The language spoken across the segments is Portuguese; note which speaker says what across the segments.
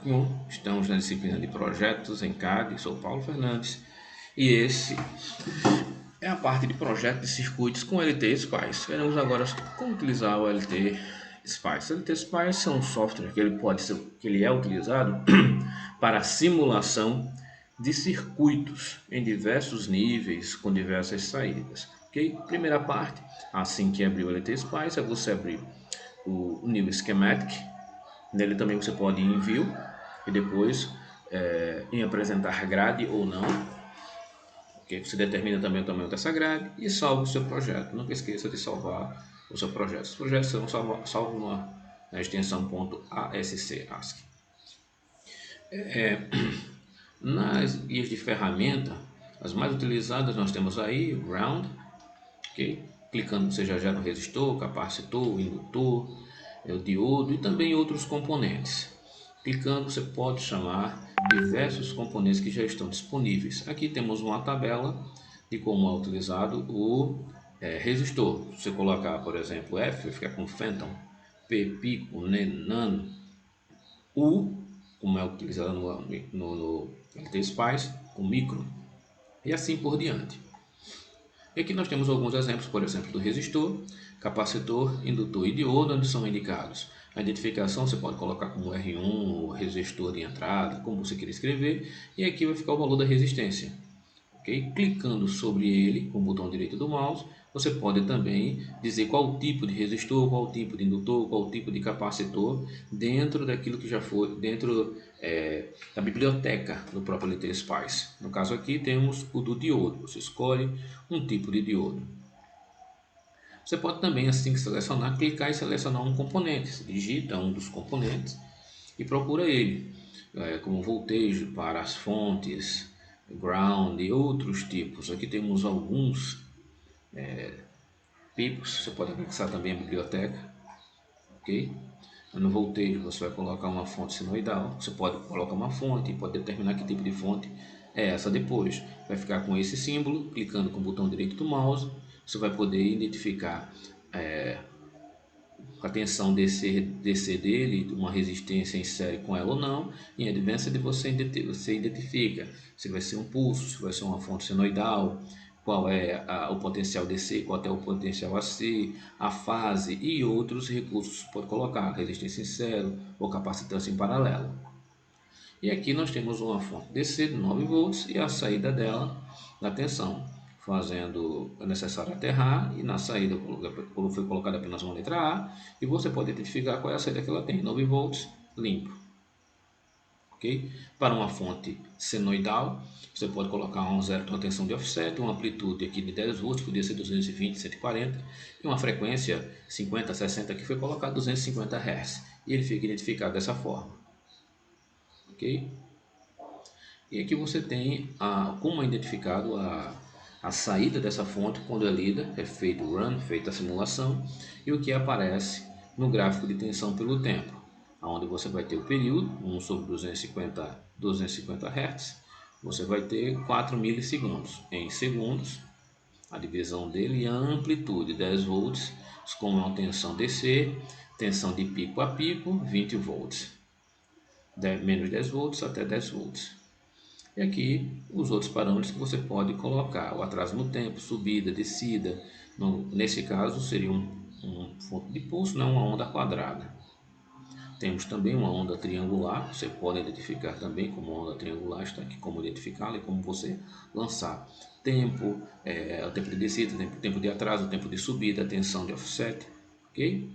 Speaker 1: Bom, estamos na disciplina de projetos em CAD, sou Paulo Fernandes e esse é a parte de projeto de circuitos com LT Spice. Veremos agora como utilizar o LT Spice. O LT Spice é um software que ele é utilizado para simulação de circuitos em diversos níveis com diversas saídas. Ok? Primeira parte, assim que abrir o LT Spice, é você abrir o New Schematic. Nele também você pode ir em View e depois em apresentar grade ou não. Okay? Você determina também o tamanho dessa grade e salva o seu projeto. Nunca esqueça de salvar o seu projeto. Os projetos serão salvos na extensão .asc. Nas guias de ferramenta, as mais utilizadas nós temos aí o Ground, okay? Clicando você já gera um resistor, capacitor, indutor, o diodo e também outros componentes. Clicando você pode chamar diversos componentes que já estão disponíveis. Aqui temos uma tabela de como é utilizado o resistor. Se você colocar, por exemplo, F, vai ficar com Phantom, P, pico, nano, U, como é utilizado no LT Spice, com micro, e assim por diante. E aqui nós temos alguns exemplos, por exemplo, do resistor, capacitor, indutor e diodo, onde são indicados. A identificação você pode colocar como R1, o resistor de entrada, como você queira escrever, e aqui vai ficar o valor da resistência. Okay? Clicando sobre ele com o botão direito do mouse, você pode também dizer qual tipo de resistor, qual tipo de indutor, qual tipo de capacitor dentro daquilo que já foi dentro da biblioteca do próprio LT Spice. No caso aqui temos o do diodo, você escolhe um tipo de diodo. Você pode também, assim que selecionar, clicar e selecionar um componente. Você digita um dos componentes e procura ele, como voltage para as fontes, ground e outros tipos. Aqui temos alguns tipos, você pode anexar também a biblioteca, ok? No voltage você vai colocar uma fonte sinoidal, você pode colocar uma fonte, pode determinar que tipo de fonte é essa depois. Vai ficar com esse símbolo, clicando com o botão direito do mouse, você vai poder identificar a tensão DC dele, uma resistência em série com ela ou não. Em Advanced você identifica se vai ser um pulso, se vai ser uma fonte senoidal, qual é o potencial DC, qual é o potencial AC, a fase e outros recursos pode colocar, resistência em série ou capacitância em paralelo. E aqui nós temos uma fonte DC de 9 volts e a saída dela da tensão, fazendo é necessário aterrar e na saída foi colocada apenas uma letra A e você pode identificar qual é a saída que ela tem, 9 volts limpo. Okay? Para uma fonte senoidal, você pode colocar um zero de tensão de offset, uma amplitude aqui de 10 volts, podia ser 220, 140 e uma frequência 50, 60 que foi colocado 250 Hz e ele fica identificado dessa forma. Ok? E aqui você tem como é identificado a saída dessa fonte quando é lida, é feito o run, feita a simulação, e o que aparece no gráfico de tensão pelo tempo, onde você vai ter o período, 1 sobre 250 Hz, você vai ter 4 milissegundos. Em segundos, a divisão dele e a amplitude, 10 volts, com uma tensão DC, tensão de pico a pico, 20 volts. Menos 10 volts até 10 volts. E aqui os outros parâmetros que você pode colocar, o atraso no tempo, subida, descida, nesse caso seria um fonte de pulso, não uma onda quadrada. Temos também uma onda triangular, você pode identificar também como onda triangular, está aqui como identificá-la e como você lançar. Tempo, o tempo de descida, tempo de atraso, tempo de subida, tensão de offset, ok?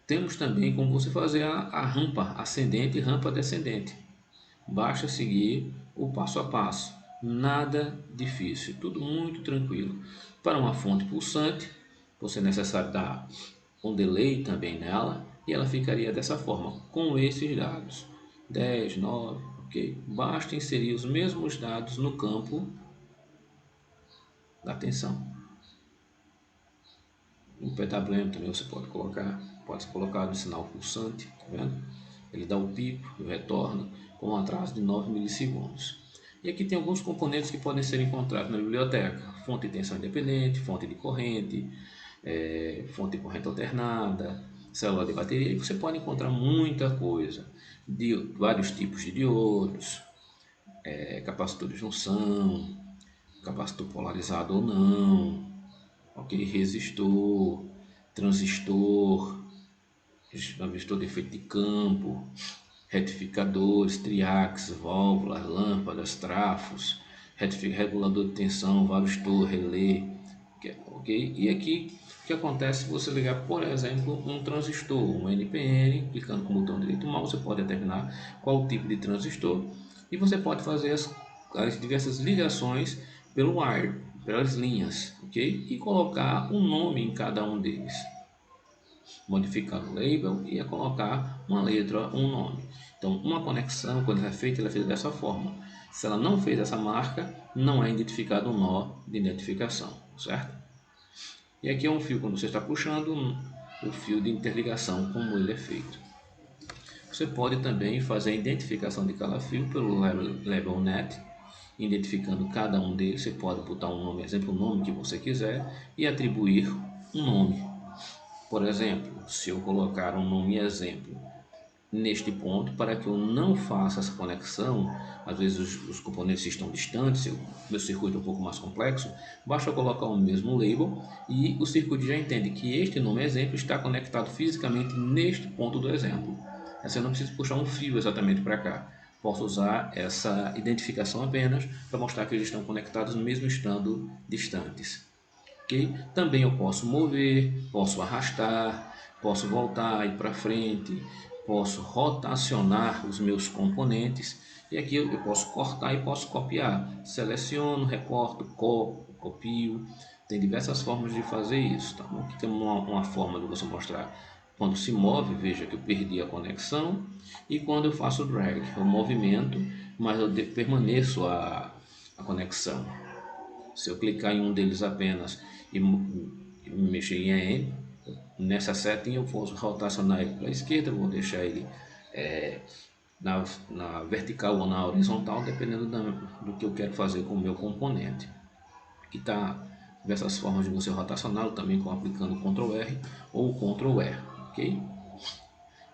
Speaker 1: Temos também como você fazer a rampa ascendente e rampa descendente. Basta seguir o passo a passo, nada difícil, tudo muito tranquilo. Para uma fonte pulsante, você é necessário dar um delay também nela e ela ficaria dessa forma, com esses dados, 10, 9, ok? Basta inserir os mesmos dados no campo da tensão. No PWM também você pode colocar no sinal pulsante, tá vendo? Ele dá o pico e retorna com um atraso de 9 milissegundos. E aqui tem alguns componentes que podem ser encontrados na biblioteca: fonte de tensão independente, fonte de corrente alternada, célula de bateria, e você pode encontrar muita coisa, de vários tipos de diodos, capacitor de junção, capacitor polarizado ou não, ok? Resistor, transistor, transistor de efeito de campo, retificadores, triax, válvulas, lâmpadas, trafos, regulador de tensão, varistor, relé, ok? E aqui o que acontece se você ligar, por exemplo, um transistor, um NPN, clicando com o botão direito do mouse, você pode determinar qual o tipo de transistor e você pode fazer as diversas ligações pelo wire, pelas linhas, ok? E colocar um nome em cada um deles, modificar o label e colocar uma letra, um nome. Então, uma conexão, quando ela é feita dessa forma. Se ela não fez essa marca, não é identificado um nó de identificação, certo? E aqui é um fio, quando você está puxando, o fio de interligação, como ele é feito. Você pode também fazer a identificação de cada fio pelo Label Net, identificando cada um deles. Você pode botar um nome, exemplo, o nome que você quiser e atribuir um nome. Por exemplo, se eu colocar um nome exemplo neste ponto, para que eu não faça essa conexão, às vezes os componentes estão distantes, meu circuito é um pouco mais complexo, basta eu colocar o mesmo label e o circuito já entende que este nome exemplo está conectado fisicamente neste ponto do exemplo. Assim eu não preciso puxar um fio exatamente para cá. Posso usar essa identificação apenas para mostrar que eles estão conectados mesmo estando distantes. Okay? Também eu posso mover, posso arrastar, posso voltar, ir para frente, posso rotacionar os meus componentes e aqui eu posso cortar e posso copiar. Seleciono, recorto, copio. Tem diversas formas de fazer isso. Tá? Aqui tem uma forma de você mostrar quando se move, veja que eu perdi a conexão, e quando eu faço drag, eu movimento, mas eu permaneço a conexão. Se eu clicar em um deles apenas e mexer em EM, nessa setinha eu posso rotacionar ele para a esquerda, vou deixar ele na vertical ou na horizontal, dependendo do que eu quero fazer com o meu componente. Aqui está diversas formas de você rotacioná-lo, também aplicando Ctrl R ou Ctrl E, ok?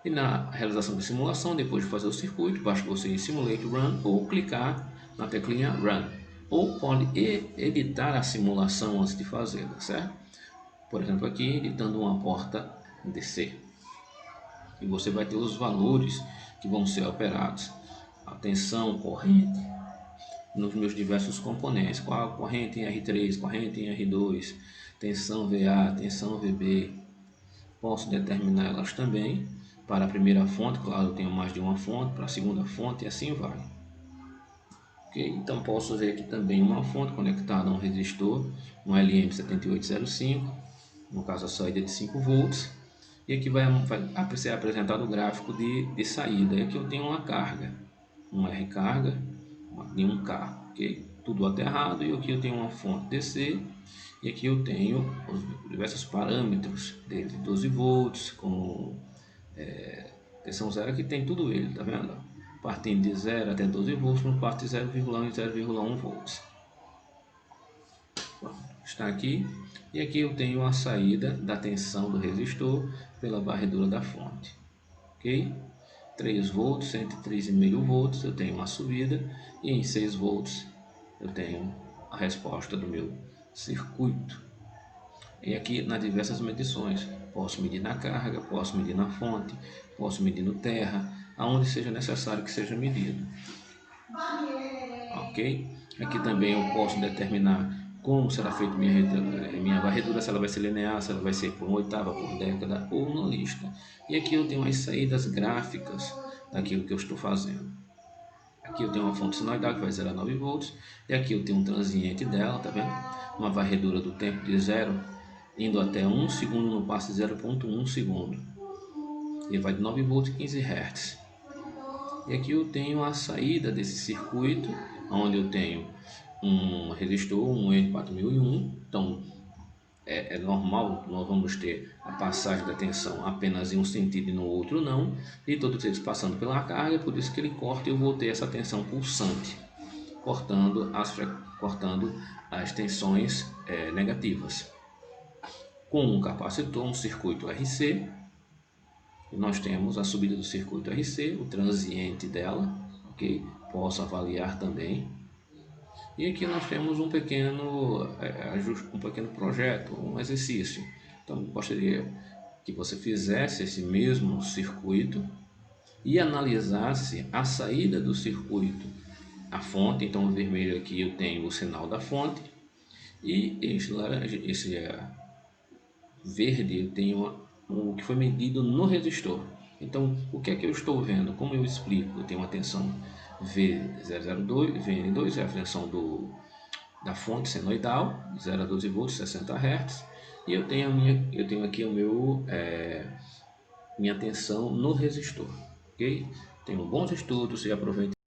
Speaker 1: E na realização de simulação, depois de fazer o circuito, basta você ir em Simulate Run ou clicar na teclinha Run. Ou pode editar a simulação antes de fazê-la, certo? Por exemplo, aqui editando uma porta DC. E você vai ter os valores que vão ser operados. A tensão, corrente, nos meus diversos componentes. Qual a corrente em R3, corrente em R2, tensão VA, tensão VB. Posso determinar elas também para a primeira fonte, claro, eu tenho mais de uma fonte, para a segunda fonte e assim vai. Okay? Então posso ver aqui também uma fonte conectada a um resistor, um LM7805, no caso a saída de 5 volts, e aqui vai ser apresentado o gráfico de saída. E aqui eu tenho uma carga, uma R carga de 1K, ok? Tudo aterrado, e aqui eu tenho uma fonte DC, e aqui eu tenho os diversos parâmetros dele, 12 volts, com tensão zero, aqui tem tudo ele, tá vendo? Partindo de 0 até 12 volts, no parte de 0,1 e 0,1 volts. Está aqui, e aqui eu tenho a saída da tensão do resistor pela varredura da fonte, ok? 3 volts, 103,5 volts eu tenho uma subida, e em 6 volts eu tenho a resposta do meu circuito. E aqui nas diversas medições, posso medir na carga, posso medir na fonte, posso medir no terra, aonde seja necessário que seja medido. Ok? Aqui também eu posso determinar como será feita minha varredura, se ela vai ser linear, se ela vai ser por oitava, por década ou na lista. E aqui eu tenho as saídas gráficas daquilo que eu estou fazendo. Aqui eu tenho uma fonte sinoidal que vai 0 a 9 volts, e aqui eu tenho um transiente dela, tá vendo? Uma varredura do tempo de 0 indo até 1 segundo no passe 0,1 segundo. E vai de 9 volts e 15 Hz. E aqui eu tenho a saída desse circuito, onde eu tenho um resistor, um N4001. Então é normal, nós vamos ter a passagem da tensão apenas em um sentido e no outro não, e todos eles passando pela carga, por isso que ele corta e eu vou ter essa tensão pulsante, cortando as tensões negativas. Com um capacitor, um circuito RC, nós temos a subida do circuito RC, o transiente dela, ok? Posso avaliar também. E aqui nós temos um pequeno ajuste, um pequeno projeto, um exercício. Então, gostaria que você fizesse esse mesmo circuito e analisasse a saída do circuito, a fonte. Então, o vermelho aqui eu tenho o sinal da fonte e esse laranja, esse verde eu tenho o que foi medido no resistor. Então, o que é que eu estou vendo? Como eu explico? Eu tenho uma tensão V002, VN2 é a tensão da fonte senoidal, 0 a 12 volts, 60 Hz, e eu tenho aqui minha tensão no resistor, ok? Tenham bons estudos e aproveitem.